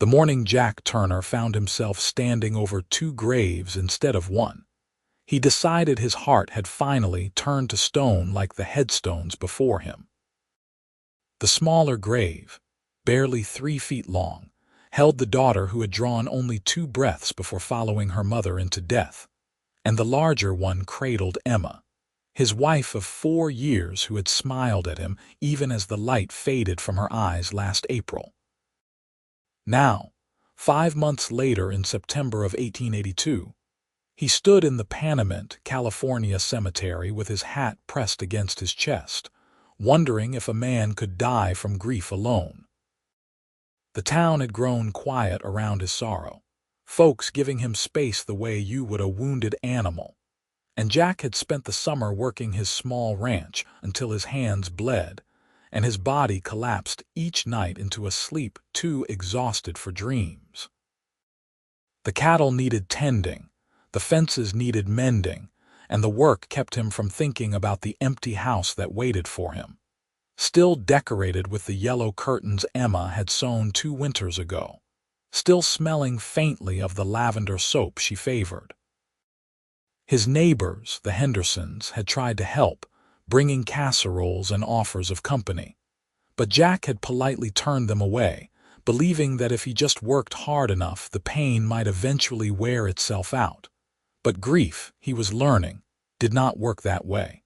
The morning Jack Turner found himself standing over two graves instead of one. He decided his heart had finally turned to stone like the headstones before him. The smaller grave, barely 3 feet long, held the daughter who had drawn only 2 breaths before following her mother into death, and the larger one cradled Emma, his wife of 4 years who had smiled at him even as the light faded from her eyes last April. Now, 5 months later in September of 1882, he stood in the Panamint, California cemetery with his hat pressed against his chest, wondering if a man could die from grief alone. The town had grown quiet around his sorrow, folks giving him space the way you would a wounded animal, and Jack had spent the summer working his small ranch until his hands bled, and his body collapsed each night into a sleep too exhausted for dreams. The cattle needed tending, the fences needed mending, and the work kept him from thinking about the empty house that waited for him, still decorated with the yellow curtains Emma had sewn 2 winters ago, still smelling faintly of the lavender soap she favored. His neighbors, the Hendersons, had tried to help, bringing casseroles and offers of company, but Jack had politely turned them away, believing that if he just worked hard enough, the pain might eventually wear itself out. But grief, he was learning, did not work that way.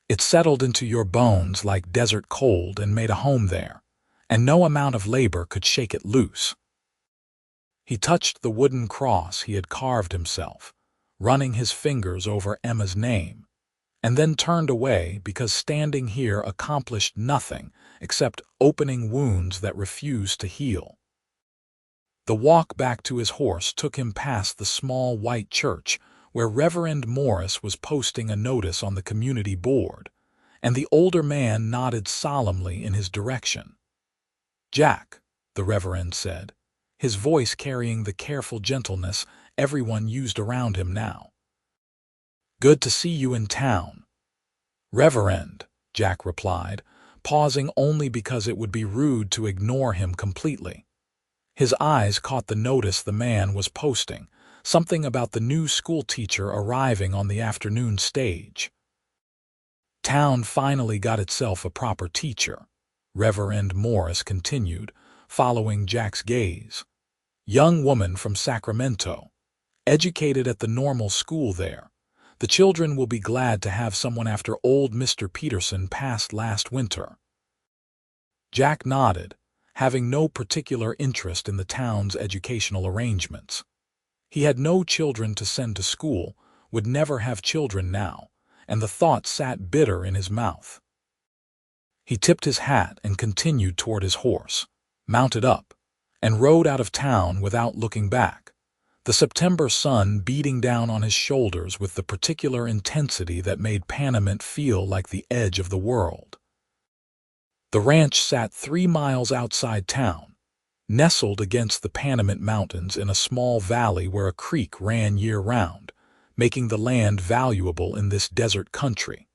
It settled into your bones like desert cold and made a home there, and no amount of labor could shake it loose. He touched the wooden cross he had carved himself, running his fingers over Emma's name, and then turned away because standing here accomplished nothing except opening wounds that refused to heal. The walk back to his horse took him past the small white church where Reverend Morris was posting a notice on the community board, and the older man nodded solemnly in his direction. "Jack," the Reverend said, his voice carrying the careful gentleness everyone used around him now. "Good to see you in town." "Reverend," Jack replied, pausing only because it would be rude to ignore him completely. His eyes caught the notice the man was posting, something about the new schoolteacher arriving on the afternoon stage. "Town finally got itself a proper teacher," Reverend Morris continued, following Jack's gaze. "Young woman from Sacramento, educated at the normal school there. The children will be glad to have someone after old Mr. Peterson passed last winter." Jack nodded, having no particular interest in the town's educational arrangements. He had no children to send to school, would never have children now, and the thought sat bitter in his mouth. He tipped his hat and continued toward his horse, mounted up, and rode out of town without looking back, the September sun beating down on his shoulders with the particular intensity that made Panamint feel like the edge of the world. The ranch sat 3 miles outside town, nestled against the Panamint Mountains in a small valley where a creek ran year-round, making the land valuable in this desert country.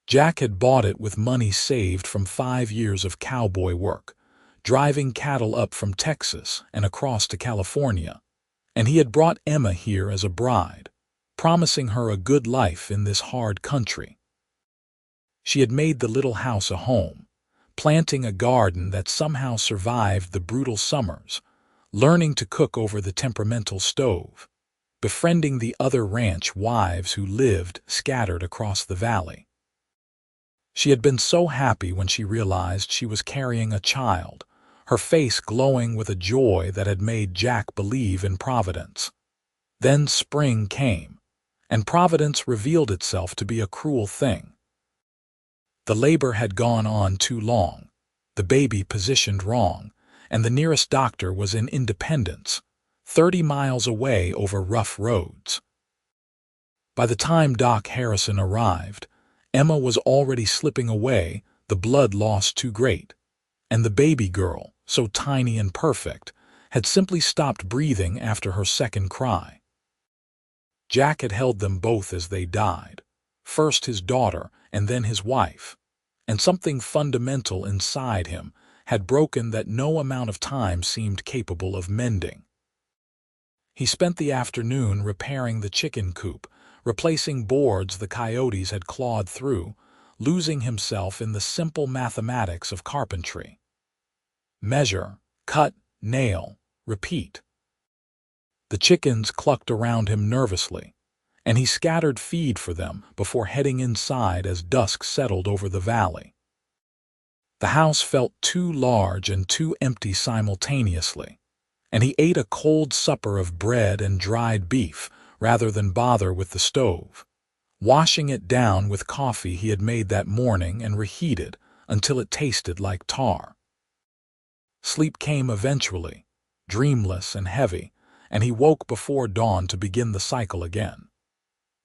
Jack had bought it with money saved from 5 years of cowboy work, driving cattle up from Texas and across to California, and he had brought Emma here as a bride, promising her a good life in this hard country. She had made the little house a home, planting a garden that somehow survived the brutal summers, learning to cook over the temperamental stove, befriending the other ranch wives who lived scattered across the valley. She had been so happy when she realized she was carrying a child, her face glowing with a joy that had made Jack believe in Providence. Then spring came, and Providence revealed itself to be a cruel thing. The labor had gone on too long, the baby positioned wrong, and the nearest doctor was in Independence, 30 miles away over rough roads. By the time Doc Harrison arrived, Emma was already slipping away, the blood loss too great, and the baby girl, so tiny and perfect, had simply stopped breathing after her second cry. Jack had held them both as they died, first his daughter and then his wife, and something fundamental inside him had broken that no amount of time seemed capable of mending. He spent the afternoon repairing the chicken coop, replacing boards the coyotes had clawed through, losing himself in the simple mathematics of carpentry. Measure, cut, nail, repeat. The chickens clucked around him nervously, and he scattered feed for them before heading inside as dusk settled over the valley. The house felt too large and too empty simultaneously, and he ate a cold supper of bread and dried beef rather than bother with the stove, washing it down with coffee he had made that morning and reheated until it tasted like tar. Sleep came eventually, dreamless and heavy, and he woke before dawn to begin the cycle again.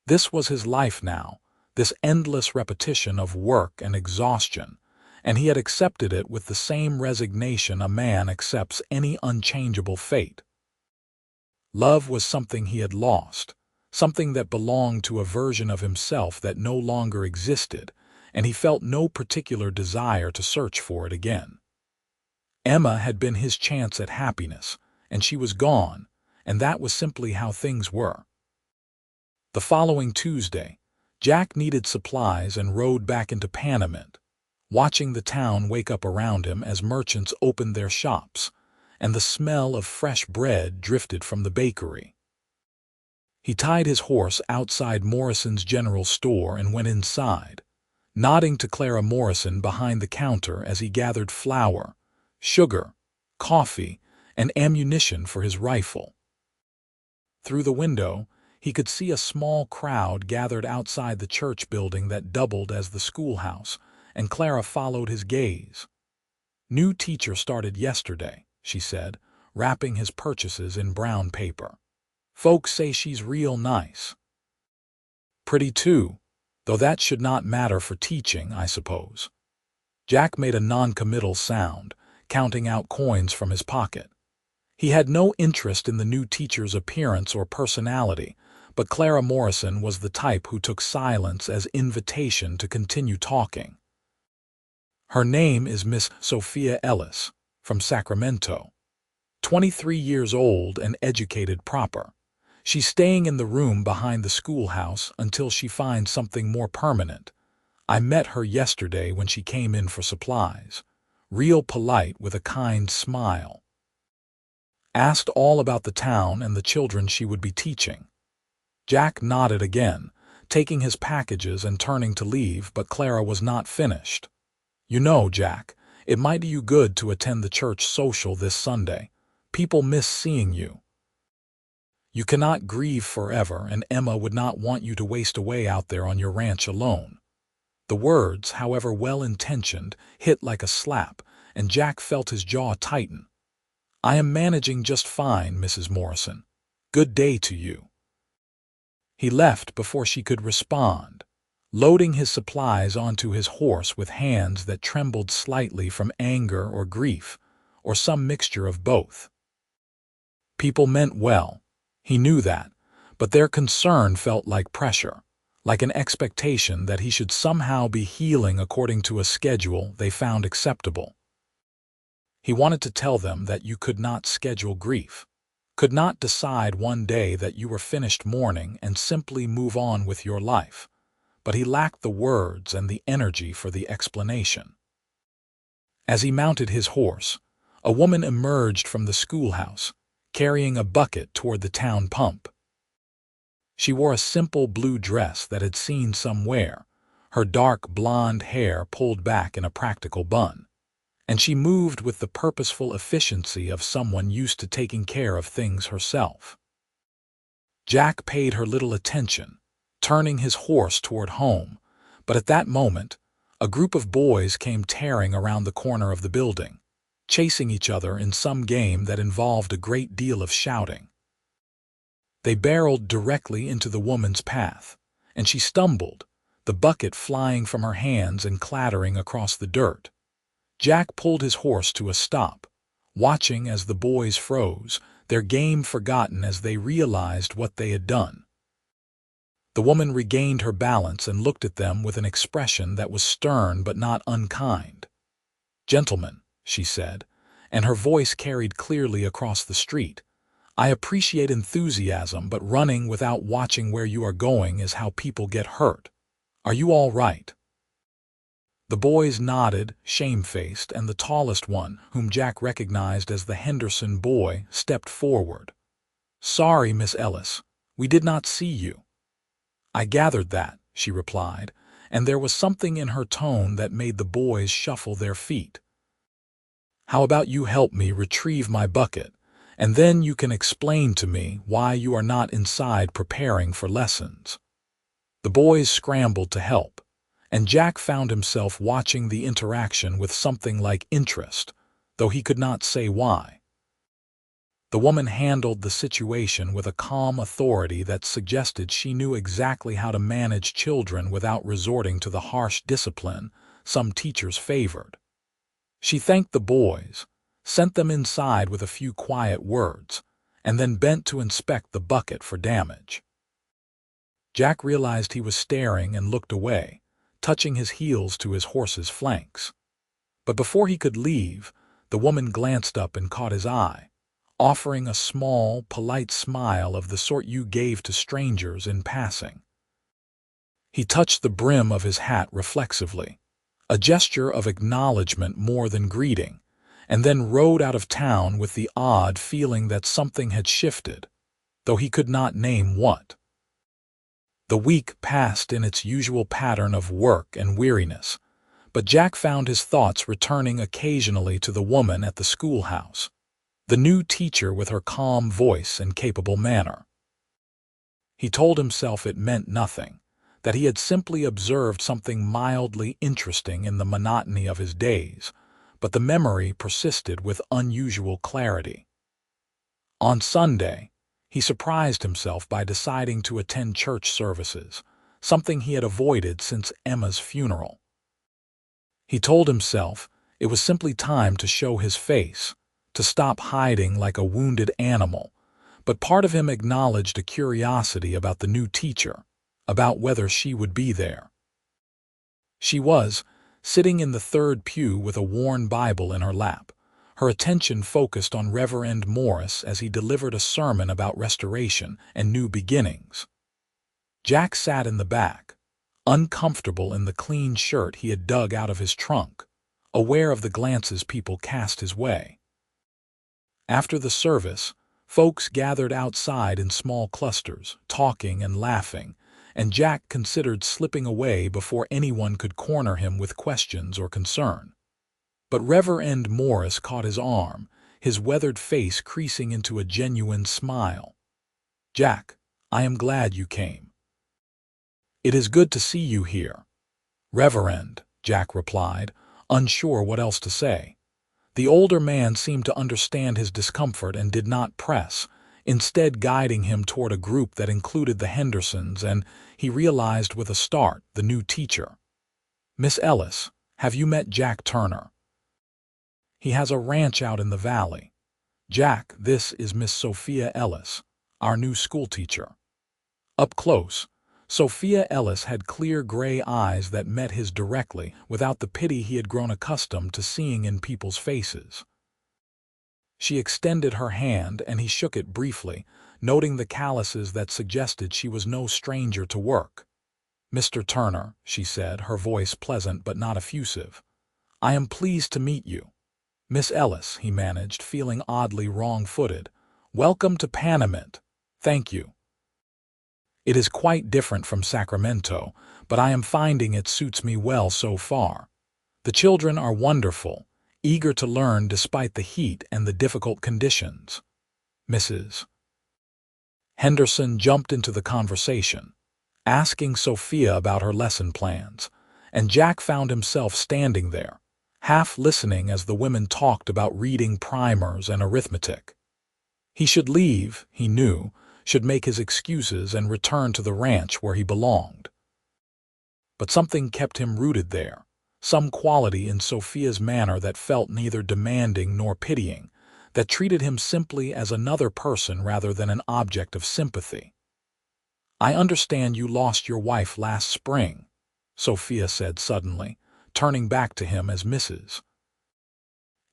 This was his life now, this endless repetition of work and exhaustion, and he had accepted it with the same resignation a man accepts any unchangeable fate. Love was something he had lost, something that belonged to a version of himself that no longer existed, and he felt no particular desire to search for it again. Emma had been his chance at happiness, and she was gone, and that was simply how things were. The following Tuesday, Jack needed supplies and rode back into Panamint, watching the town wake up around him as merchants opened their shops, and the smell of fresh bread drifted from the bakery. He tied his horse outside Morrison's general store and went inside, nodding to Clara Morrison behind the counter as he gathered flour, sugar, coffee, and ammunition for his rifle. Through the window, he could see a small crowd gathered outside the church building that doubled as the schoolhouse, and Clara followed his gaze. "New teacher started yesterday," she said, wrapping his purchases in brown paper. "Folks say she's real nice." "Pretty too, though that should not matter for teaching, I suppose." Jack made a non-committal sound, counting out coins from his pocket. He had no interest in the new teacher's appearance or personality, but Clara Morrison was the type who took silence as invitation to continue talking. "Her name is Miss Sophia Ellis, from Sacramento. 23 years old and educated proper. She's staying in the room behind the schoolhouse until she finds something more permanent. I met her yesterday when she came in for supplies. Real polite with a kind smile. Asked all about the town and the children she would be teaching." Jack nodded again, taking his packages and turning to leave, but Clara was not finished. "You know, Jack, it might do you good to attend the church social this Sunday. People miss seeing you. You cannot grieve forever, and Emma would not want you to waste away out there on your ranch alone." The words, however well-intentioned, hit like a slap, and Jack felt his jaw tighten. "I am managing just fine, Mrs. Morrison. Good day to you." He left before she could respond, loading his supplies onto his horse with hands that trembled slightly from anger or grief, or some mixture of both. People meant well, he knew that, but their concern felt like pressure, like an expectation that he should somehow be healing according to a schedule they found acceptable. He wanted to tell them that you could not schedule grief, could not decide one day that you were finished mourning and simply move on with your life, but he lacked the words and the energy for the explanation. As he mounted his horse, a woman emerged from the schoolhouse, carrying a bucket toward the town pump. She wore a simple blue dress that had seen some wear, her dark blonde hair pulled back in a practical bun, and she moved with the purposeful efficiency of someone used to taking care of things herself. Jack paid her little attention, turning his horse toward home, but at that moment, a group of boys came tearing around the corner of the building, chasing each other in some game that involved a great deal of shouting. They barreled directly into the woman's path, and she stumbled, the bucket flying from her hands and clattering across the dirt. Jack pulled his horse to a stop, watching as the boys froze, their game forgotten as they realized what they had done. The woman regained her balance and looked at them with an expression that was stern but not unkind. "Gentlemen, she said, and her voice carried clearly across the street. "I appreciate enthusiasm, but running without watching where you are going is how people get hurt. Are you all right?" The boys nodded, shamefaced, and the tallest one, whom Jack recognized as the Henderson boy, stepped forward. "Sorry, Miss Ellis. We did not see you." "I gathered that," she replied, and there was something in her tone that made the boys shuffle their feet. "How about you help me retrieve my bucket, and then you can explain to me why you are not inside preparing for lessons." The boys scrambled to help, and Jack found himself watching the interaction with something like interest, though he could not say why. The woman handled the situation with a calm authority that suggested she knew exactly how to manage children without resorting to the harsh discipline some teachers favored. She thanked the boys, sent them inside with a few quiet words, and then bent to inspect the bucket for damage. Jack realized he was staring and looked away, touching his heels to his horse's flanks. But before he could leave, the woman glanced up and caught his eye, offering a small, polite smile of the sort you gave to strangers in passing. He touched the brim of his hat reflexively, a gesture of acknowledgement more than greeting, and then rode out of town with the odd feeling that something had shifted, though he could not name what. The week passed in its usual pattern of work and weariness, but Jack found his thoughts returning occasionally to the woman at the schoolhouse, the new teacher with her calm voice and capable manner. He told himself it meant nothing, that he had simply observed something mildly interesting in the monotony of his days, but the memory persisted with unusual clarity. On Sunday, he surprised himself by deciding to attend church services, something he had avoided since Emma's funeral. He told himself it was simply time to show his face, to stop hiding like a wounded animal, but part of him acknowledged a curiosity about the new teacher, about whether she would be there. She was, sitting in the third pew with a worn Bible in her lap, her attention focused on Reverend Morris as he delivered a sermon about restoration and new beginnings. Jack sat in the back, uncomfortable in the clean shirt he had dug out of his trunk, aware of the glances people cast his way. After the service, folks gathered outside in small clusters, talking and laughing, and Jack considered slipping away before anyone could corner him with questions or concern. But Reverend Morris caught his arm, his weathered face creasing into a genuine smile. "Jack, I am glad you came." "It is good to see you here." "Reverend," Jack replied, unsure what else to say. The older man seemed to understand his discomfort and did not press, instead guiding him toward a group that included the Hendersons and, he realized with a start, the new teacher. "Miss Ellis, have you met Jack Turner? He has a ranch out in the valley. Jack, this is Miss Sophia Ellis, our new schoolteacher." Up close, Sophia Ellis had clear gray eyes that met his directly, without the pity he had grown accustomed to seeing in people's faces. She extended her hand and he shook it briefly, noting the calluses that suggested she was no stranger to work. "Mr. Turner," she said, her voice pleasant but not effusive, "I am pleased to meet you." "Miss Ellis," he managed, feeling oddly wrong-footed, "welcome to Panamint." "Thank you. It is quite different from Sacramento, but I am finding it suits me well so far. The children are wonderful, eager to learn despite the heat and the difficult conditions." Mrs. Henderson jumped into the conversation, asking Sophia about her lesson plans, and Jack found himself standing there, half listening as the women talked about reading primers and arithmetic. He should leave, he knew, should make his excuses and return to the ranch where he belonged. But something kept him rooted there, some quality in Sophia's manner that felt neither demanding nor pitying, that treated him simply as another person rather than an object of sympathy. "I understand you lost your wife last spring," Sophia said suddenly, turning back to him as Mrs.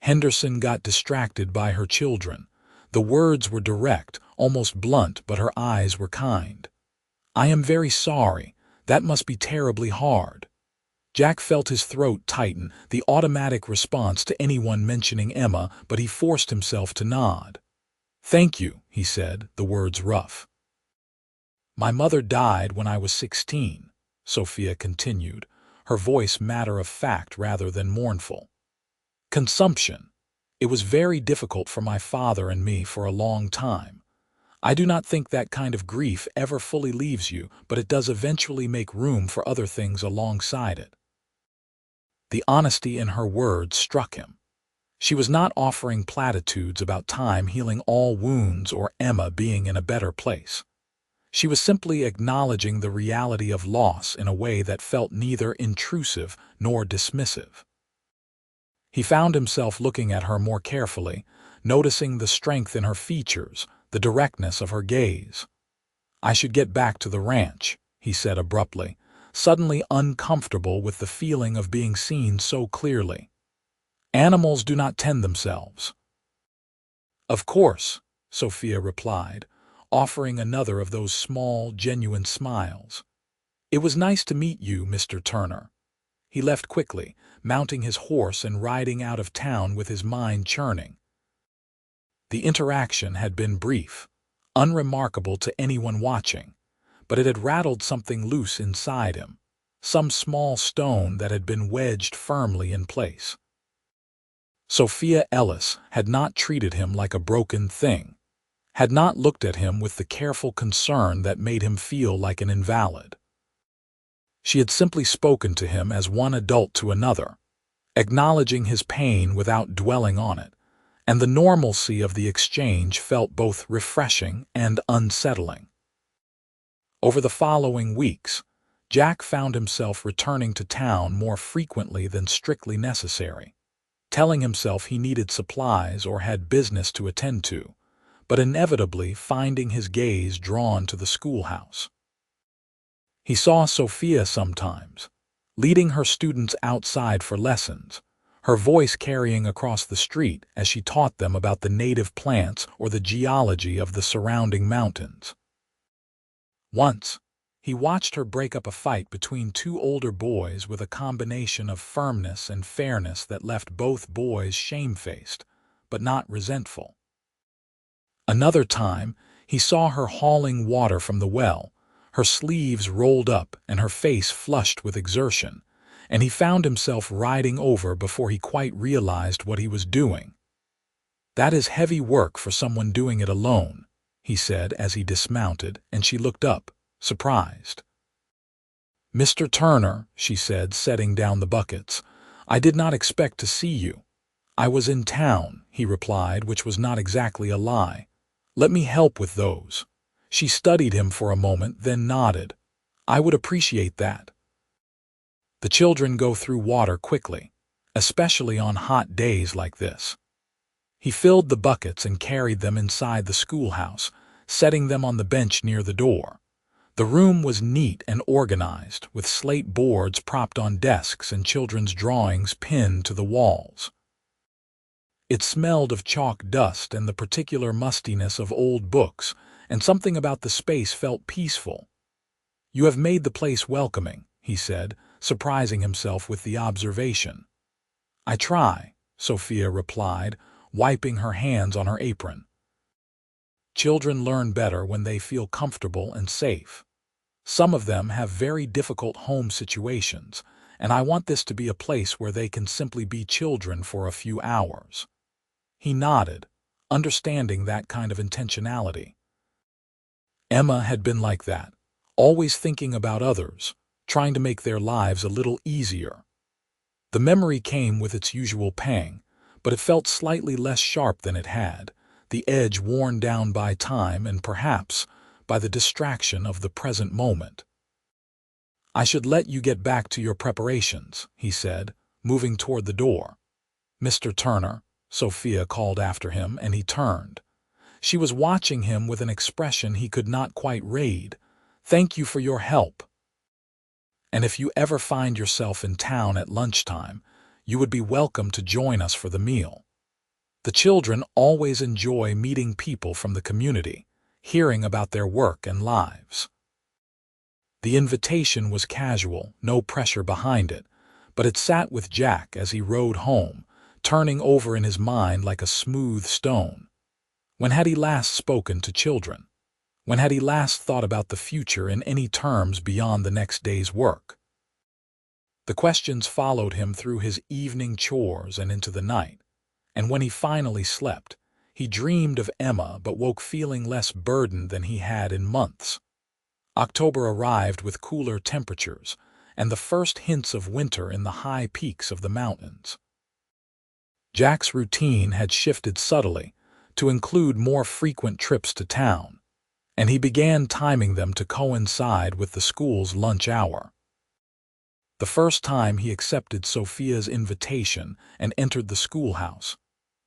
Henderson got distracted by her children. The words were direct, almost blunt, but her eyes were kind. "I am very sorry. That must be terribly hard." Jack felt his throat tighten, the automatic response to anyone mentioning Emma, but he forced himself to nod. "Thank you," he said, the words rough. "My mother died when I was 16, Sophia continued, her voice matter-of-fact rather than mournful. "Consumption. It was very difficult for my father and me for a long time. I do not think that kind of grief ever fully leaves you, but it does eventually make room for other things alongside it." The honesty in her words struck him. She was not offering platitudes about time healing all wounds or Emma being in a better place. She was simply acknowledging the reality of loss in a way that felt neither intrusive nor dismissive. He found himself looking at her more carefully, noticing the strength in her features, the directness of her gaze. "I should get back to the ranch," he said abruptly, suddenly uncomfortable with the feeling of being seen so clearly. "Animals do not tend themselves." "Of course," Sophia replied, offering another of those small, genuine smiles. "It was nice to meet you, Mr. Turner." He left quickly, mounting his horse and riding out of town with his mind churning. The interaction had been brief, unremarkable to anyone watching, but it had rattled something loose inside him, some small stone that had been wedged firmly in place. Sophia Ellis had not treated him like a broken thing, had not looked at him with the careful concern that made him feel like an invalid. She had simply spoken to him as one adult to another, acknowledging his pain without dwelling on it, and the normalcy of the exchange felt both refreshing and unsettling. Over the following weeks, Jack found himself returning to town more frequently than strictly necessary, telling himself he needed supplies or had business to attend to, but inevitably finding his gaze drawn to the schoolhouse. He saw Sophia sometimes, leading her students outside for lessons, her voice carrying across the street as she taught them about the native plants or the geology of the surrounding mountains. Once, he watched her break up a fight between two older boys with a combination of firmness and fairness that left both boys shamefaced, but not resentful. Another time, he saw her hauling water from the well, her sleeves rolled up and her face flushed with exertion, and he found himself riding over before he quite realized what he was doing. "That is heavy work for someone doing it alone," he said as he dismounted, and she looked up, surprised. "Mr. Turner," she said, setting down the buckets, "I did not expect to see you." "I was in town," he replied, which was not exactly a lie. "Let me help with those." She studied him for a moment, then nodded. "I would appreciate that." The children go through water quickly, especially on hot days like this. He filled the buckets and carried them inside the schoolhouse, setting them on the bench near the door. The room was neat and organized, with slate boards propped on desks and children's drawings pinned to the walls. It smelled of chalk dust and the particular mustiness of old books, and something about the space felt peaceful. "You have made the place welcoming," he said, surprising himself with the observation. "I try," Sophia replied, wiping her hands on her apron. Children learn better when they feel comfortable and safe. Some of them have very difficult home situations, and I want this to be a place where they can simply be children for a few hours. He nodded, understanding that kind of intentionality. Emma had been like that, always thinking about others, trying to make their lives a little easier. The memory came with its usual pang, but it felt slightly less sharp than it had, the edge worn down by time and perhaps by the distraction of the present moment. "I should let you get back to your preparations," he said, moving toward the door. "Mr. Turner," Sophia called after him, and he turned. She was watching him with an expression he could not quite read. "Thank you for your help. And if you ever find yourself in town at lunchtime, you would be welcome to join us for the meal." The children always enjoy meeting people from the community, hearing about their work and lives. The invitation was casual, no pressure behind it, but it sat with Jack as he rode home, turning over in his mind like a smooth stone. When had he last spoken to children? When had he last thought about the future in any terms beyond the next day's work? The questions followed him through his evening chores and into the night, and when he finally slept, he dreamed of Emma but woke feeling less burdened than he had in months. October arrived with cooler temperatures and the first hints of winter in the high peaks of the mountains. Jack's routine had shifted subtly to include more frequent trips to town, and he began timing them to coincide with the school's lunch hour. The first time he accepted Sophia's invitation and entered the schoolhouse,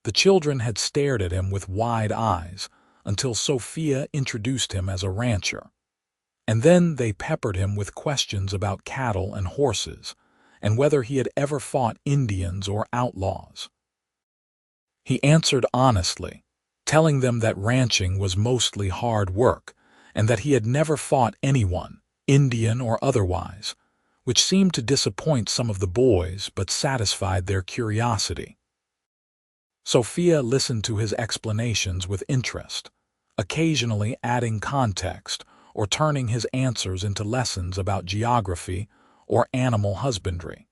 the children had stared at him with wide eyes until Sophia introduced him as a rancher. And then they peppered him with questions about cattle and horses, and whether he had ever fought Indians or outlaws. He answered honestly, telling them that ranching was mostly hard work, and that he had never fought anyone, Indian or otherwise, which seemed to disappoint some of the boys but satisfied their curiosity. Sophia listened to his explanations with interest, occasionally adding context or turning his answers into lessons about geography or animal husbandry.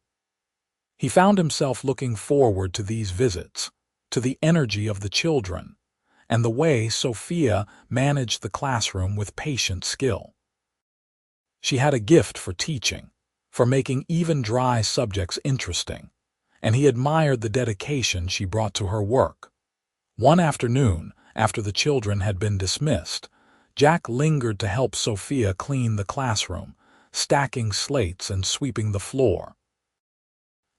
He found himself looking forward to these visits, to the energy of the children, and the way Sophia managed the classroom with patient skill. She had a gift for teaching, for making even dry subjects interesting, and he admired the dedication she brought to her work. One afternoon, after the children had been dismissed, Jack lingered to help Sophia clean the classroom, stacking slates and sweeping the floor.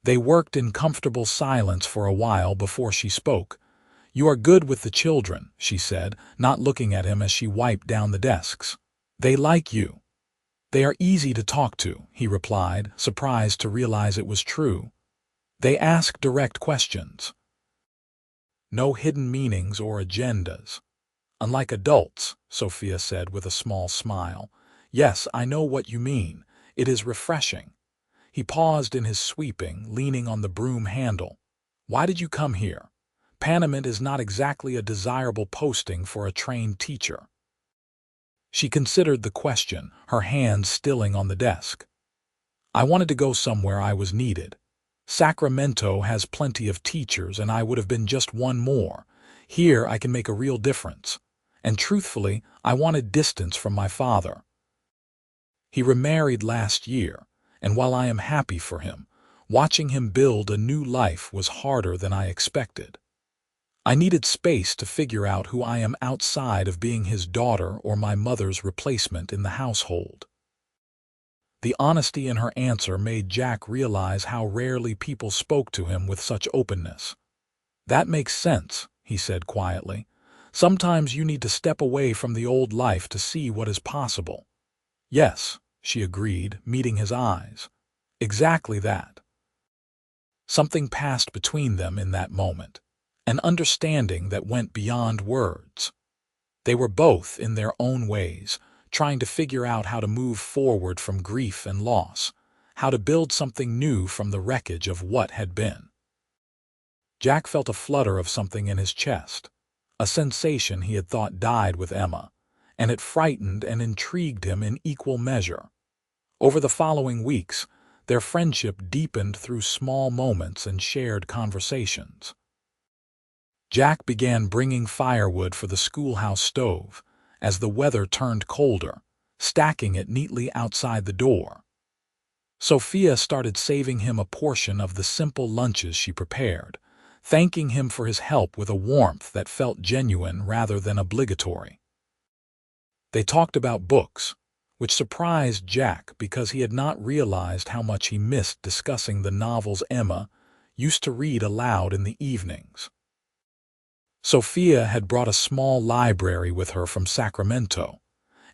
They worked in comfortable silence for a while before she spoke. "You are good with the children," she said, not looking at him as she wiped down the desks. "They like you." "They are easy to talk to," he replied, surprised to realize it was true. "They ask direct questions. No hidden meanings or agendas." "Unlike adults," Sophia said with a small smile. "Yes, I know what you mean. It is refreshing." He paused in his sweeping, leaning on the broom handle. "Why did you come here? Panamint is not exactly a desirable posting for a trained teacher." She considered the question, her hands stilling on the desk. "I wanted to go somewhere I was needed. Sacramento has plenty of teachers, and I would have been just one more. Here I can make a real difference. And truthfully, I wanted distance from my father. He remarried last year, and while I am happy for him, watching him build a new life was harder than I expected. I needed space to figure out who I am outside of being his daughter or my mother's replacement in the household." The honesty in her answer made Jack realize how rarely people spoke to him with such openness. "That makes sense," he said quietly. "Sometimes you need to step away from the old life to see what is possible." "Yes," she agreed, meeting his eyes. "Exactly that." Something passed between them in that moment, an understanding that went beyond words. They were both, in their own ways, trying to figure out how to move forward from grief and loss, how to build something new from the wreckage of what had been. Jack felt a flutter of something in his chest, a sensation he had thought died with Emma, and it frightened and intrigued him in equal measure. Over the following weeks, their friendship deepened through small moments and shared conversations. Jack began bringing firewood for the schoolhouse stove as the weather turned colder, stacking it neatly outside the door. Sophia started saving him a portion of the simple lunches she prepared, thanking him for his help with a warmth that felt genuine rather than obligatory. They talked about books, which surprised Jack because he had not realized how much he missed discussing the novels Emma used to read aloud in the evenings. Sophia had brought a small library with her from Sacramento,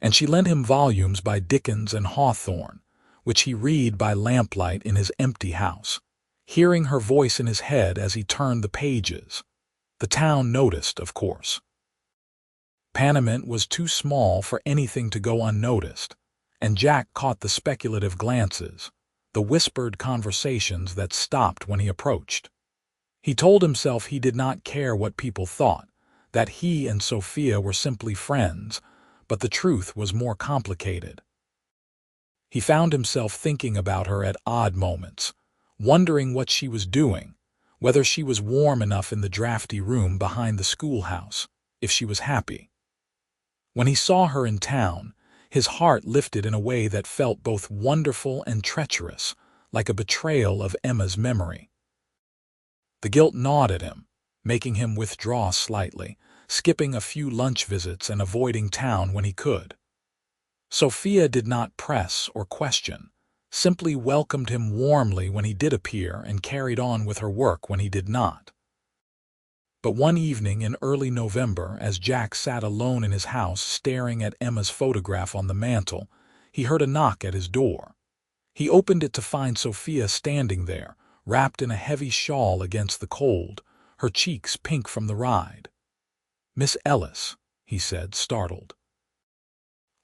and she lent him volumes by Dickens and Hawthorne, which he read by lamplight in his empty house, hearing her voice in his head as he turned the pages. The town noticed, of course. Panamint was too small for anything to go unnoticed, and Jack caught the speculative glances, the whispered conversations that stopped when he approached. He told himself he did not care what people thought, that he and Sophia were simply friends, but the truth was more complicated. He found himself thinking about her at odd moments, wondering what she was doing, whether she was warm enough in the drafty room behind the schoolhouse, if she was happy. When he saw her in town, his heart lifted in a way that felt both wonderful and treacherous, like a betrayal of Emma's memory. The guilt gnawed at him, making him withdraw slightly, skipping a few lunch visits and avoiding town when he could. Sophia did not press or question, simply welcomed him warmly when he did appear and carried on with her work when he did not. But one evening in early November, as Jack sat alone in his house staring at Emma's photograph on the mantel, he heard a knock at his door. He opened it to find Sophia standing there, wrapped in a heavy shawl against the cold, her cheeks pink from the ride. "Miss Ellis," he said, startled.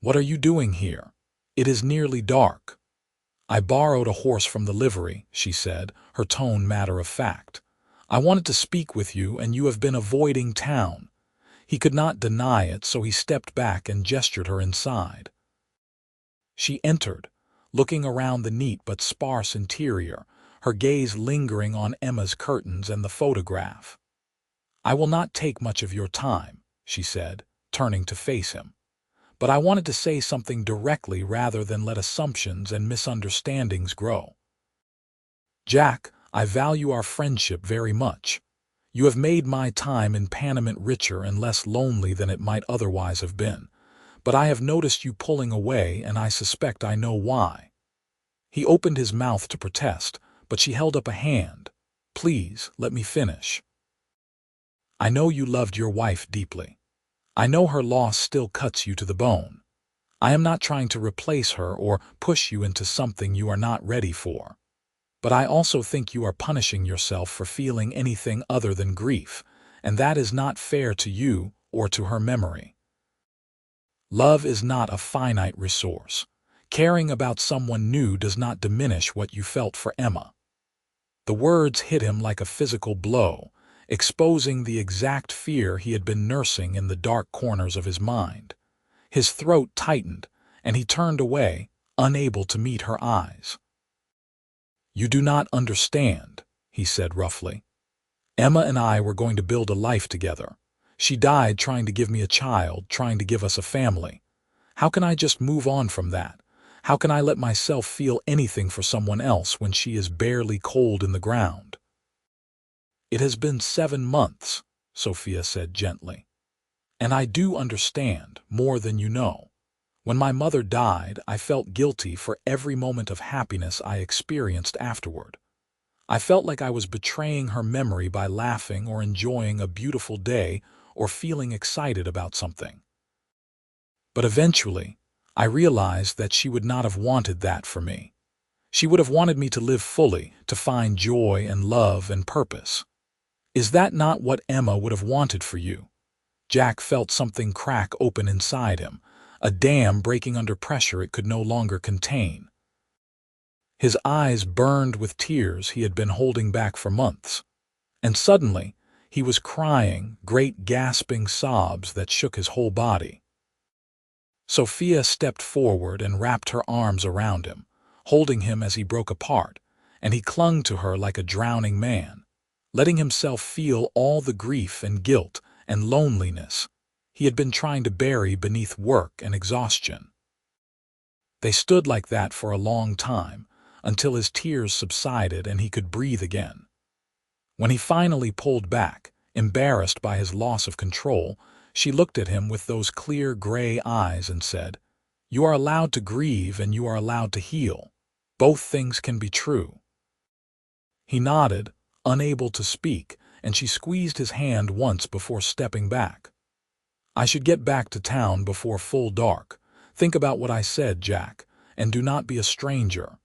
"What are you doing here? It is nearly dark." "I borrowed a horse from the livery," she said, her tone matter of fact. "I wanted to speak with you, and you have been avoiding town." He could not deny it, so he stepped back and gestured her inside. She entered, looking around the neat but sparse interior, her gaze lingering on Emma's curtains and the photograph. "I will not take much of your time," she said, turning to face him. "But I wanted to say something directly rather than let assumptions and misunderstandings grow. Jack, I value our friendship very much. You have made my time in Panamint richer and less lonely than it might otherwise have been. But I have noticed you pulling away, and I suspect I know why." He opened his mouth to protest, but she held up a hand. "Please, let me finish. I know you loved your wife deeply. I know her loss still cuts you to the bone. I am not trying to replace her or push you into something you are not ready for. But I also think you are punishing yourself for feeling anything other than grief, and that is not fair to you or to her memory. Love is not a finite resource. Caring about someone new does not diminish what you felt for Emma." The words hit him like a physical blow, exposing the exact fear he had been nursing in the dark corners of his mind. His throat tightened, and he turned away, unable to meet her eyes. "You do not understand," he said roughly. "Emma and I were going to build a life together. She died trying to give me a child, trying to give us a family. How can I just move on from that? How can I let myself feel anything for someone else when she is barely cold in the ground?" "It has been 7 months," Sophia said gently. "And I do understand, more than you know. When my mother died, I felt guilty for every moment of happiness I experienced afterward. I felt like I was betraying her memory by laughing or enjoying a beautiful day or feeling excited about something. But eventually, I realized that she would not have wanted that for me. She would have wanted me to live fully, to find joy and love and purpose. Is that not what Emma would have wanted for you?" Jack felt something crack open inside him, a dam breaking under pressure it could no longer contain. His eyes burned with tears he had been holding back for months. And suddenly, he was crying, great gasping sobs that shook his whole body. Sophia stepped forward and wrapped her arms around him, holding him as he broke apart, and he clung to her like a drowning man, letting himself feel all the grief and guilt and loneliness he had been trying to bury beneath work and exhaustion. They stood like that for a long time, until his tears subsided and he could breathe again. When he finally pulled back, embarrassed by his loss of control, she looked at him with those clear gray eyes and said, "You are allowed to grieve and you are allowed to heal. Both things can be true." He nodded, unable to speak, and she squeezed his hand once before stepping back. "I should get back to town before full dark. Think about what I said, Jack, and do not be a stranger."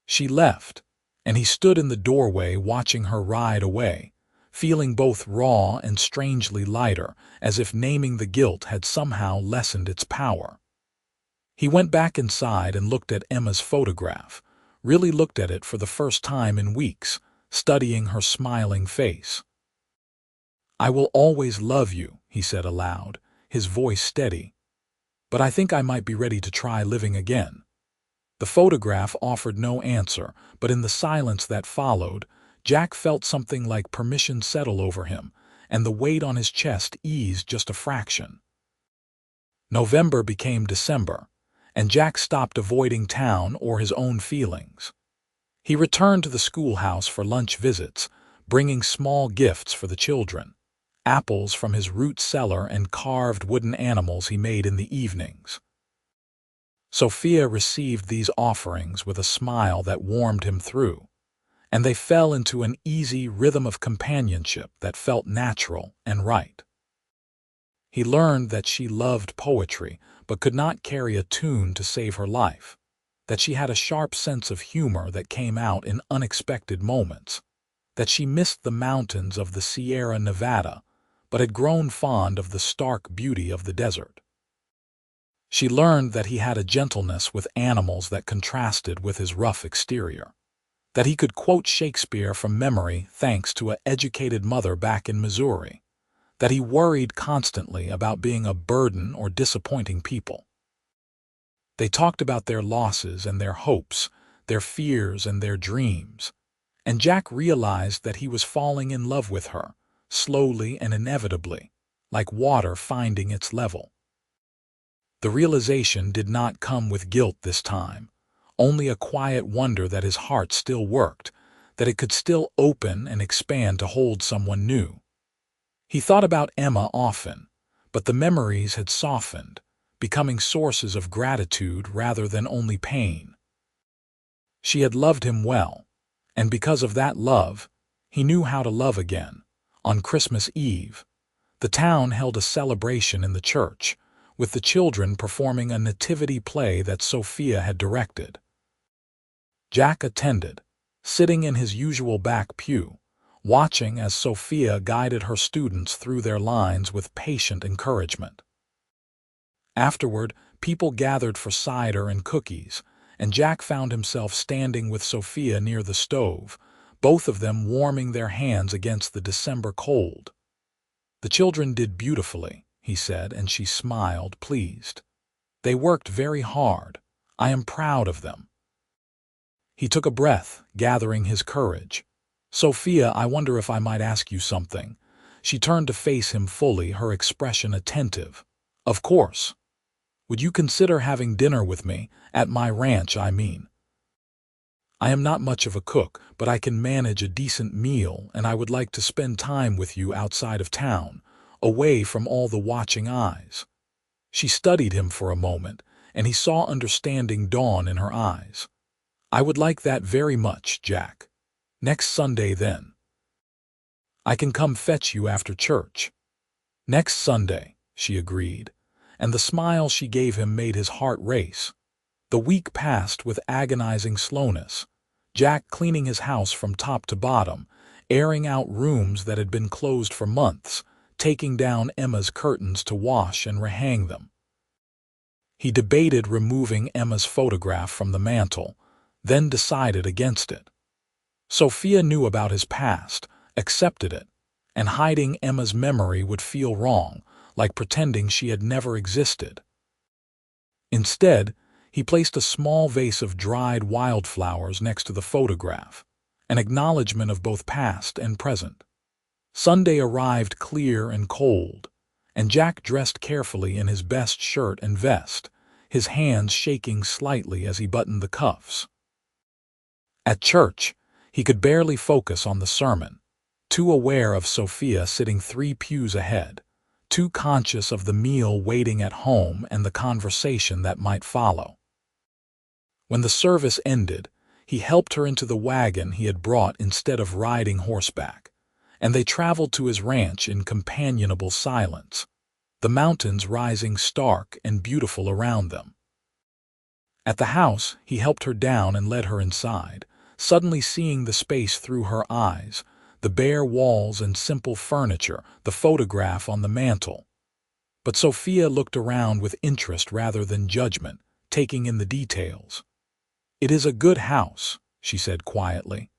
She left, and he stood in the doorway watching her ride away, feeling both raw and strangely lighter, as if naming the guilt had somehow lessened its power. He went back inside and looked at Emma's photograph, really looked at it for the first time in weeks, studying her smiling face. "I will always love you," he said aloud, his voice steady. "But I think I might be ready to try living again." The photograph offered no answer, but in the silence that followed, Jack felt something like permission settle over him, and the weight on his chest eased just a fraction. November became December, and Jack stopped avoiding town or his own feelings. He returned to the schoolhouse for lunch visits, bringing small gifts for the children, apples from his root cellar and carved wooden animals he made in the evenings. Sophia received these offerings with a smile that warmed him through, and they fell into an easy rhythm of companionship that felt natural and right. He learned that she loved poetry but could not carry a tune to save her life, that she had a sharp sense of humor that came out in unexpected moments, that she missed the mountains of the Sierra Nevada but had grown fond of the stark beauty of the desert. She learned that he had a gentleness with animals that contrasted with his rough exterior, that he could quote Shakespeare from memory thanks to an educated mother back in Missouri, that he worried constantly about being a burden or disappointing people. They talked about their losses and their hopes, their fears and their dreams, and Jack realized that he was falling in love with her, slowly and inevitably, like water finding its level. The realization did not come with guilt this time, only a quiet wonder that his heart still worked, that it could still open and expand to hold someone new. He thought about Emma often, but the memories had softened, becoming sources of gratitude rather than only pain. She had loved him well, and because of that love, he knew how to love again. On Christmas Eve, the town held a celebration in the church, with the children performing a nativity play that Sophia had directed. Jack attended, sitting in his usual back pew, watching as Sophia guided her students through their lines with patient encouragement. Afterward, people gathered for cider and cookies, and Jack found himself standing with Sophia near the stove, both of them warming their hands against the December cold. "The children did beautifully," he said, and she smiled, pleased. "They worked very hard. I am proud of them." He took a breath, gathering his courage. "Sophia, I wonder if I might ask you something." She turned to face him fully, her expression attentive. "Of course. Would you consider having dinner with me, at my ranch, I mean? I am not much of a cook, but I can manage a decent meal, and I would like to spend time with you outside of town, away from all the watching eyes." She studied him for a moment, and he saw understanding dawn in her eyes. "I would like that very much, Jack. Next Sunday, then. I can come fetch you after church." "Next Sunday," she agreed, and the smile she gave him made his heart race. The week passed with agonizing slowness, Jack cleaning his house from top to bottom, airing out rooms that had been closed for months, taking down Emma's curtains to wash and rehang them. He debated removing Emma's photograph from the mantel, then decided against it. Sophia knew about his past, accepted it, and hiding Emma's memory would feel wrong, like pretending she had never existed. Instead, he placed a small vase of dried wildflowers next to the photograph, an acknowledgement of both past and present. Sunday arrived clear and cold, and Jack dressed carefully in his best shirt and vest, his hands shaking slightly as he buttoned the cuffs. At church, he could barely focus on the sermon, too aware of Sophia sitting 3 pews ahead, too conscious of the meal waiting at home and the conversation that might follow. When the service ended, he helped her into the wagon he had brought instead of riding horseback, and they traveled to his ranch in companionable silence, the mountains rising stark and beautiful around them. At the house, he helped her down and led her inside, suddenly seeing the space through her eyes, the bare walls and simple furniture, the photograph on the mantel. But Sophia looked around with interest rather than judgment, taking in the details. "It is a good house," she said quietly.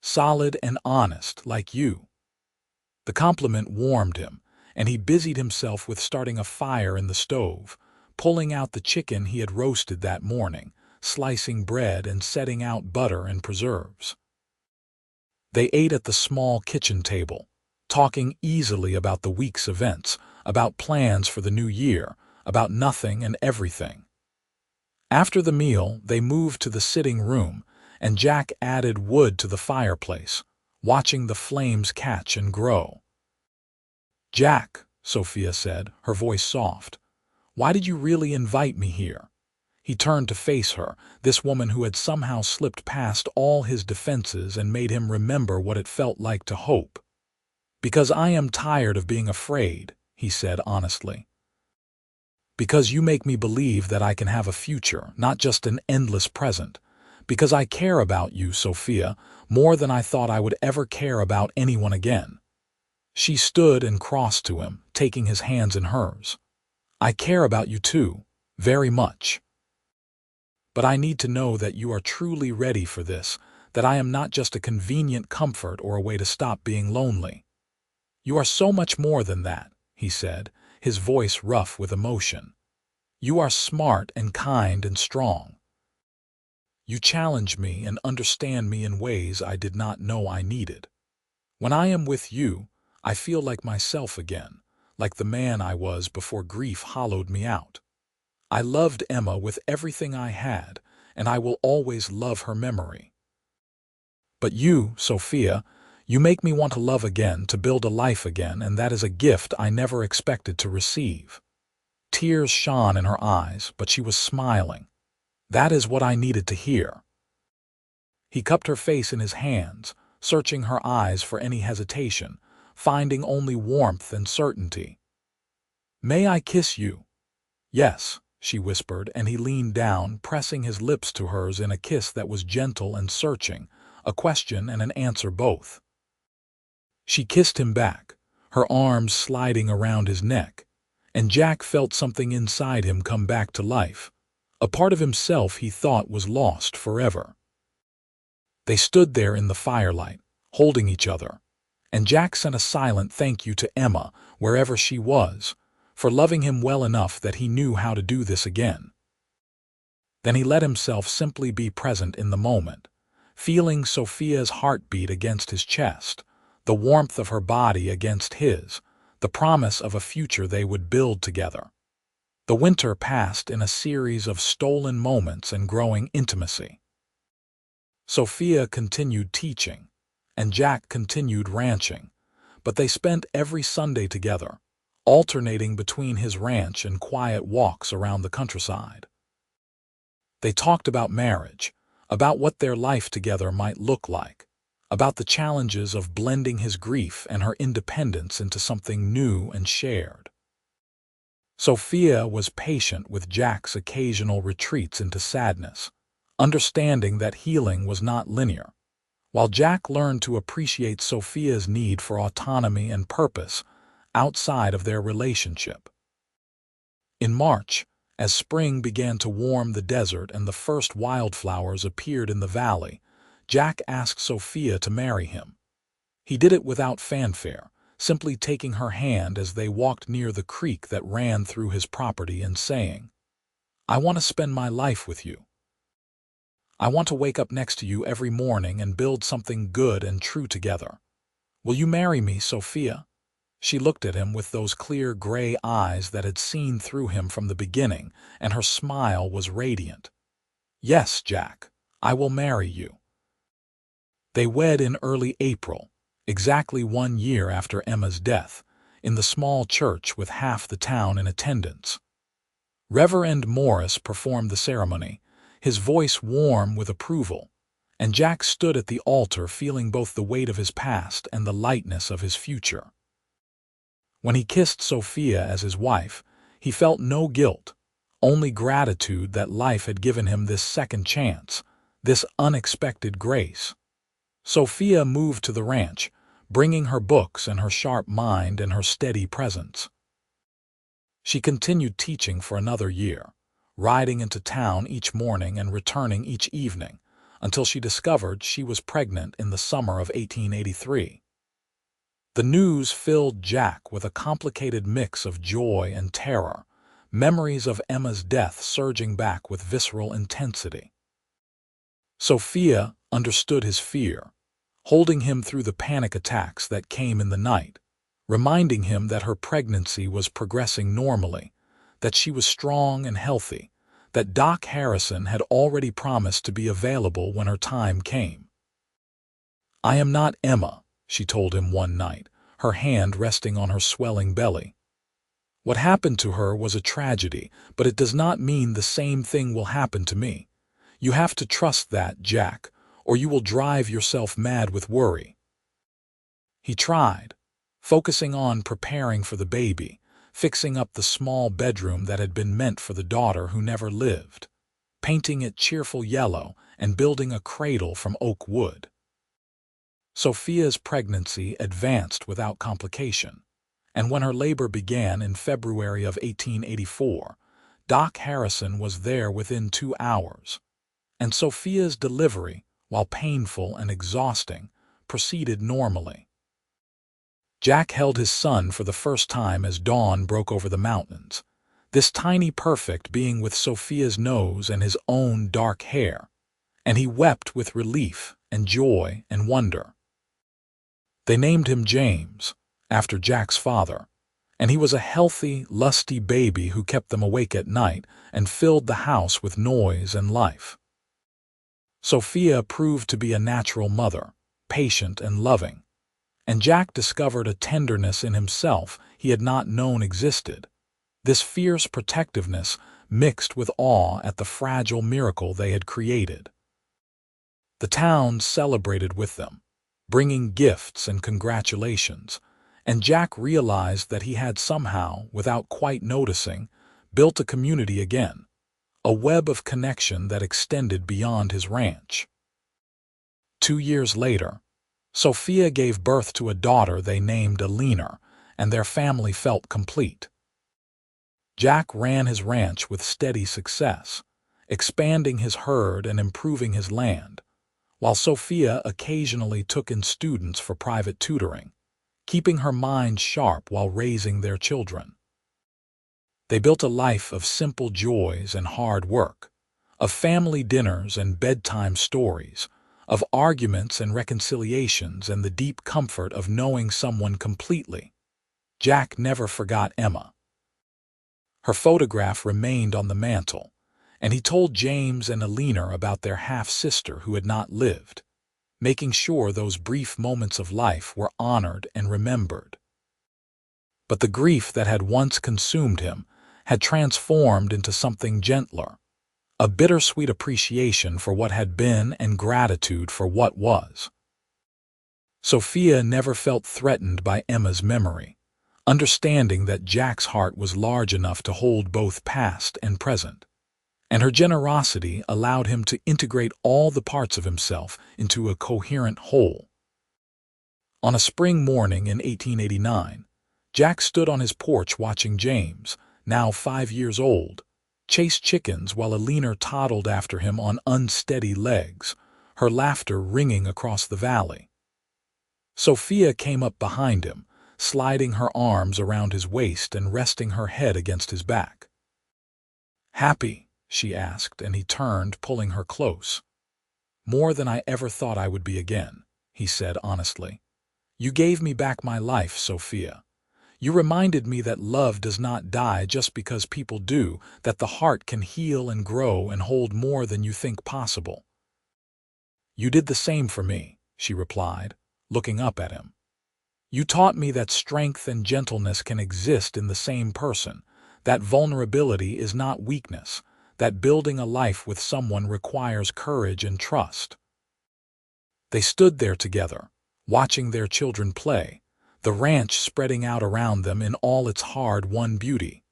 "Solid and honest, like you." The compliment warmed him, and he busied himself with starting a fire in the stove, pulling out the chicken he had roasted that morning, slicing bread and setting out butter and preserves. They ate at the small kitchen table, talking easily about the week's events, about plans for the new year, about nothing and everything. After the meal, they moved to the sitting room, and Jack added wood to the fireplace, watching the flames catch and grow. "Jack," Sophia said, her voice soft, "why did you really invite me here?" He turned to face her, this woman who had somehow slipped past all his defenses and made him remember what it felt like to hope. "Because I am tired of being afraid," he said honestly. "Because you make me believe that I can have a future, not just an endless present. Because I care about you, Sophia, more than I thought I would ever care about anyone again." She stood and crossed to him, taking his hands in hers. "I care about you too, very much. But I need to know that you are truly ready for this, that I am not just a convenient comfort or a way to stop being lonely." "You are so much more than that," he said, his voice rough with emotion. "You are smart and kind and strong. You challenge me and understand me in ways I did not know I needed. When I am with you, I feel like myself again, like the man I was before grief hollowed me out. I loved Emma with everything I had, and I will always love her memory. But you, Sophia, you make me want to love again, to build a life again, and that is a gift I never expected to receive." Tears shone in her eyes, but she was smiling. "That is what I needed to hear." He cupped her face in his hands, searching her eyes for any hesitation, finding only warmth and certainty. "May I kiss you?" "Yes," she whispered, and he leaned down, pressing his lips to hers in a kiss that was gentle and searching, a question and an answer both. She kissed him back, her arms sliding around his neck, and Jack felt something inside him come back to life, a part of himself he thought was lost forever. They stood there in the firelight, holding each other, and Jack sent a silent thank you to Emma, wherever she was, for loving him well enough that he knew how to do this again. Then he let himself simply be present in the moment, feeling Sophia's heartbeat against his chest, the warmth of her body against his, the promise of a future they would build together. The winter passed in a series of stolen moments and growing intimacy. Sophia continued teaching, and Jack continued ranching, but they spent every Sunday together, alternating between his ranch and quiet walks around the countryside. They talked about marriage, about what their life together might look like, about the challenges of blending his grief and her independence into something new and shared. Sophia was patient with Jack's occasional retreats into sadness, understanding that healing was not linear, while Jack learned to appreciate Sophia's need for autonomy and purpose outside of their relationship. In March, as spring began to warm the desert and the first wildflowers appeared in the valley, Jack asked Sophia to marry him. He did it without fanfare, simply taking her hand as they walked near the creek that ran through his property and saying, "I want to spend my life with you. I want to wake up next to you every morning and build something good and true together. Will you marry me, Sophia?" She looked at him with those clear gray eyes that had seen through him from the beginning, and her smile was radiant. "Yes, Jack, I will marry you." They wed in early April, exactly 1 year after Emma's death, in the small church with half the town in attendance. Reverend Morris performed the ceremony, his voice warm with approval, and Jack stood at the altar feeling both the weight of his past and the lightness of his future. When he kissed Sophia as his wife, he felt no guilt, only gratitude that life had given him this second chance, this unexpected grace. Sophia moved to the ranch, bringing her books and her sharp mind and her steady presence. She continued teaching for another year, riding into town each morning and returning each evening, until she discovered she was pregnant in the summer of 1883. The news filled Jack with a complicated mix of joy and terror, memories of Emma's death surging back with visceral intensity. Sophia understood his fear, holding him through the panic attacks that came in the night, reminding him that her pregnancy was progressing normally, that she was strong and healthy, that Doc Harrison had already promised to be available when her time came. "I am not Emma," she told him one night, her hand resting on her swelling belly. "What happened to her was a tragedy, but it does not mean the same thing will happen to me. You have to trust that, Jack, or you will drive yourself mad with worry." He tried, focusing on preparing for the baby, fixing up the small bedroom that had been meant for the daughter who never lived, painting it cheerful yellow and building a cradle from oak wood. Sophia's pregnancy advanced without complication, and when her labor began in February of 1884, Doc Harrison was there within 2 hours, and Sophia's delivery, while painful and exhausting, proceeded normally. Jack held his son for the first time as dawn broke over the mountains, this tiny perfect being with Sophia's nose and his own dark hair, and he wept with relief and joy and wonder. They named him James, after Jack's father, and he was a healthy, lusty baby who kept them awake at night and filled the house with noise and life. Sophia proved to be a natural mother, patient and loving, and Jack discovered a tenderness in himself he had not known existed, this fierce protectiveness mixed with awe at the fragile miracle they had created. The town celebrated with them, bringing gifts and congratulations, and Jack realized that he had somehow, without quite noticing, built a community again, a web of connection that extended beyond his ranch. 2 years later, Sophia gave birth to a daughter they named Alina, and their family felt complete. Jack ran his ranch with steady success, expanding his herd and improving his land, while Sophia occasionally took in students for private tutoring, keeping her mind sharp while raising their children. They built a life of simple joys and hard work, of family dinners and bedtime stories, of arguments and reconciliations and the deep comfort of knowing someone completely. Jack never forgot Emma. Her photograph remained on the mantel, and he told James and Alina about their half-sister who had not lived, making sure those brief moments of life were honored and remembered. But the grief that had once consumed him had transformed into something gentler, a bittersweet appreciation for what had been and gratitude for what was. Sophia never felt threatened by Emma's memory, understanding that Jack's heart was large enough to hold both past and present, and her generosity allowed him to integrate all the parts of himself into a coherent whole. On a spring morning in 1889, Jack stood on his porch watching James, now 5 years old, chase chickens while Alina toddled after him on unsteady legs, her laughter ringing across the valley. Sophia came up behind him, sliding her arms around his waist and resting her head against his back. "Happy?" she asked, and he turned, pulling her close. "More than I ever thought I would be again," he said honestly. "You gave me back my life, Sophia. You reminded me that love does not die just because people do, that the heart can heal and grow and hold more than you think possible." "You did the same for me," she replied, looking up at him. "You taught me that strength and gentleness can exist in the same person, that vulnerability is not weakness, that building a life with someone requires courage and trust." They stood there together, watching their children play, the ranch spreading out around them in all its hard-won beauty.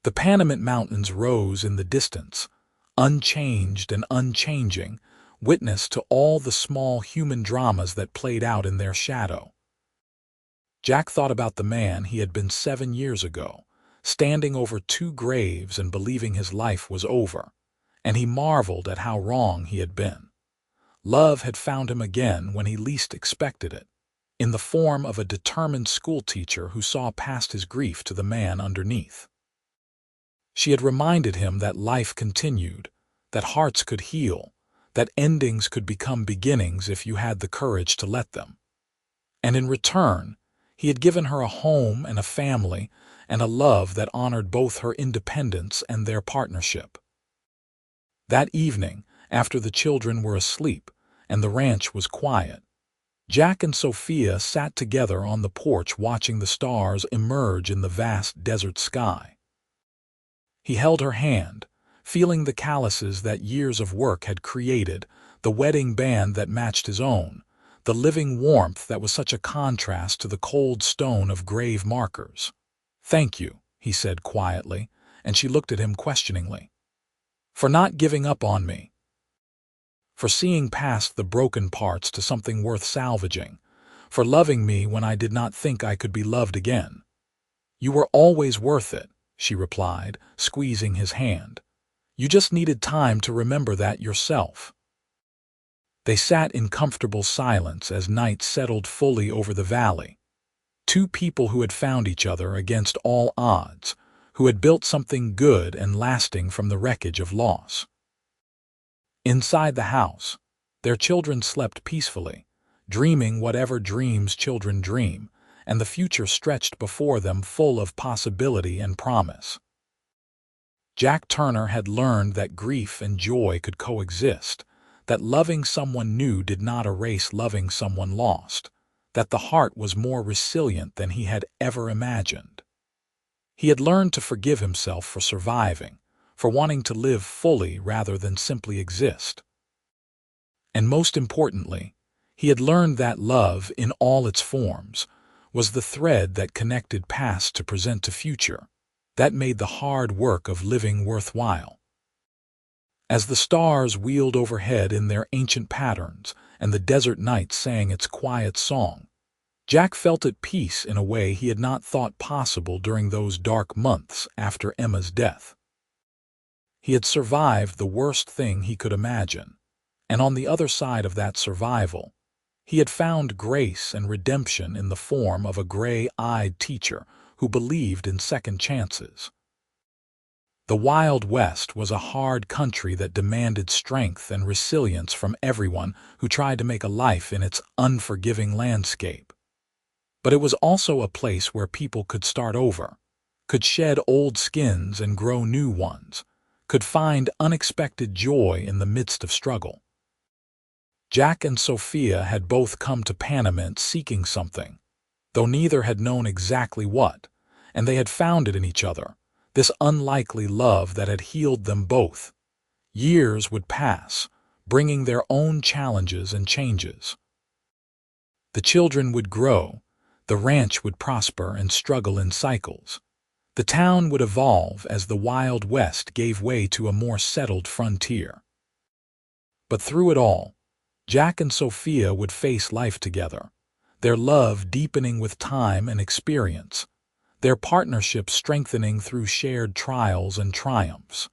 The Panamint Mountains rose in the distance, unchanged and unchanging, witness to all the small human dramas that played out in their shadow. Jack thought about the man he had been 7 years ago, standing over 2 graves and believing his life was over, and he marveled at how wrong he had been. Love had found him again when he least expected it, in the form of a determined schoolteacher who saw past his grief to the man underneath. She had reminded him that life continued, that hearts could heal, that endings could become beginnings if you had the courage to let them. And in return, he had given her a home and a family and a love that honored both her independence and their partnership. That evening, after the children were asleep and the ranch was quiet, Jack and Sophia sat together on the porch watching the stars emerge in the vast desert sky. He held her hand, feeling the calluses that years of work had created, the wedding band that matched his own, the living warmth that was such a contrast to the cold stone of grave markers. "Thank you," he said quietly, and she looked at him questioningly. "For not giving up on me. For seeing past the broken parts to something worth salvaging. For loving me when I did not think I could be loved again." "You were always worth it," she replied, squeezing his hand. "You just needed time to remember that yourself." They sat in comfortable silence as night settled fully over the valley. Two people who had found each other against all odds, who had built something good and lasting from the wreckage of loss. Inside the house, their children slept peacefully, dreaming whatever dreams children dream, and the future stretched before them full of possibility and promise. Jack Turner had learned that grief and joy could coexist, that loving someone new did not erase loving someone lost, that the heart was more resilient than he had ever imagined. He had learned to forgive himself for surviving, for wanting to live fully rather than simply exist. And most importantly, he had learned that love, in all its forms, was the thread that connected past to present to future, that made the hard work of living worthwhile. As the stars wheeled overhead in their ancient patterns and the desert night sang its quiet song, Jack felt at peace in a way he had not thought possible during those dark months after Emma's death. He had survived the worst thing he could imagine, and on the other side of that survival, he had found grace and redemption in the form of a gray-eyed teacher who believed in second chances. The Wild West was a hard country that demanded strength and resilience from everyone who tried to make a life in its unforgiving landscape. But it was also a place where people could start over, could shed old skins and grow new ones, could find unexpected joy in the midst of struggle. Jack and Sophia had both come to Panamint seeking something, though neither had known exactly what, and they had found it in each other, this unlikely love that had healed them both. Years would pass, bringing their own challenges and changes. The children would grow, the ranch would prosper and struggle in cycles. The town would evolve as the Wild West gave way to a more settled frontier. But through it all, Jack and Sophia would face life together, their love deepening with time and experience, their partnership strengthening through shared trials and triumphs.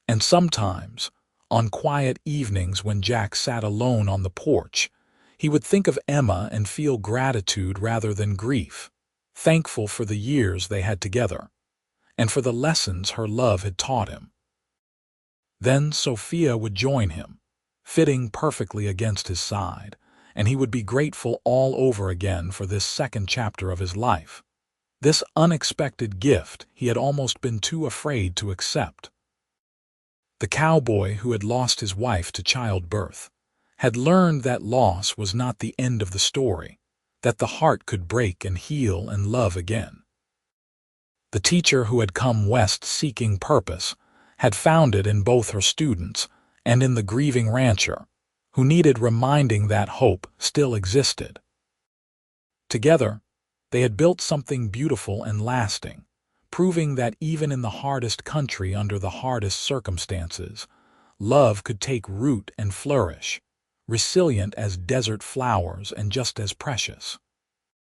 And sometimes, on quiet evenings when Jack sat alone on the porch, he would think of Emma and feel gratitude rather than grief, thankful for the years they had together, and for the lessons her love had taught him. Then Sophia would join him, fitting perfectly against his side, and he would be grateful all over again for this second chapter of his life, this unexpected gift he had almost been too afraid to accept. The cowboy who had lost his wife to childbirth had learned that loss was not the end of the story, that the heart could break and heal and love again. The teacher who had come west seeking purpose had found it in both her students and in the grieving rancher, who needed reminding that hope still existed. Together, they had built something beautiful and lasting, proving that even in the hardest country under the hardest circumstances, Love could take root and flourish, resilient as desert flowers and just as precious.